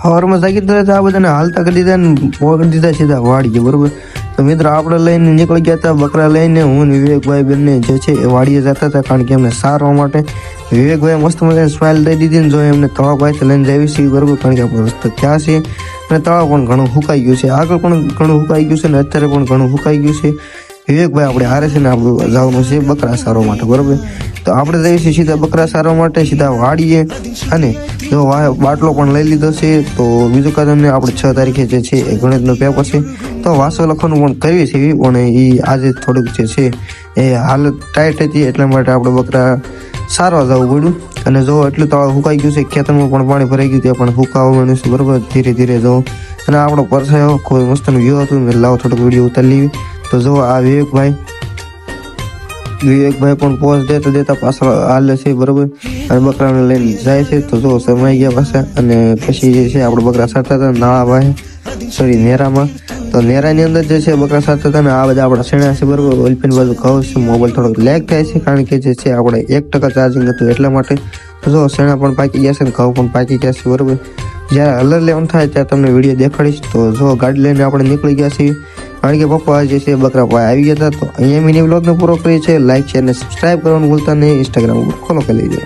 સવારમાં જાગી તરત આ બધાને હાલતા કરી દીધા ને પકડી દીધા સીધા વાડીએ, બરોબર. તો મિત્રો આપણે લઈને નીકળી ગયા હતા બકરા લઈને, હું ને વિવેકભાઈ બંને જે છે એ વાડીએ જતા હતા, કારણ કે એમને સારવા માટે. વિવેકભાઈ મસ્ત મજાની સ્માઇલ દઈ દીધી ને જો એમને તળાવ પાસે લઈને જઈએ છીએ, બરોબર, કારણ કે આપણો રસ્તો ક્યાં છે અને તળાવ પણ ઘણું સુકાઈ ગયું છે, આગળ પણ ઘણું સુકાઈ ગયું છે ને અત્યારે પણ ઘણું સુકાઈ ગયું છે. વિવેકભાઈ આપણે હારે છે ને આપણું જવાનું છે બકરા સારવા માટે, બરોબર. તો આપણે જઈએ છીએ સીધા બકરા સારવા માટે, સીધા વાડીએ. અને જો બાટલો પણ લઈ લીધો છે. તો બીજું કારણે આપણે 6 તારીખે જે છે એ ગણિતનો પેપર છે, તો વાંચો લખવાનું પણ કરીએ છીએ, પણ એ આજે થોડુંક જે છે એ હાલત ટાઈટ હતી, એટલા માટે આપણે બકરા સારવા જવું પડ્યું. અને જો એટલું તળાવ સુકાઈ ગયું છે, ખેતરમાં પણ પાણી ભરાઈ ગયું, ત્યાં પણ સુકાવા માંડ્યું છે, બરોબર. ધીરે ધીરે જવું. અને આપણો પરસાયો કોઈ મસ્તનો વ્યૂ હતું, મેં લાવો થોડોક વિડીયો ઉતારી લેવી. તો જો આ વિવેકભાઈ પણ પોઝ દેતા પાછળ હાલે છે, બરોબર. અને બકરાને લઈને જાય છે. તો જો સમાઈ ગયા પાછા. અને પછી જે છે આપણે બકરા સારતા હતા નાળાભાઈ નેરામાં. તો નેરાની અંદર જે છે બકરા સારતા હતા ને આ બધા આપણા શેણા છે, બરોબર. ઓલપીની બાજુ ઘઉં છે, મોબાઈલ થોડોક લેગ થાય છે, કારણ કે જે છે આપણે 1% ચાર્જિંગ હતું એટલા માટે. તો જો શેણા પણ પાકી ગયા છે ને ઘઉં પણ પાકી ગયા છે, બરોબર. જ્યારે હલર લેવાનું થાય ત્યારે તમને વિડીયો દેખાડીશ. તો જો ગાડી લઈને આપણે નીકળી ગયા છીએ, કારણ કે પપ્પા જે છે બકરા પાસે આવી ગયા હતા. તો અહીંયા મિની વ્લોગને પૂરો કરીએ છીએ. લાઈક, શેર અને સબસ્ક્રાઈબ કરવાનું ભૂલતા નહીં. ઇન્સ્ટાગ્રામ ઉપર ફોલો કરી લેજો.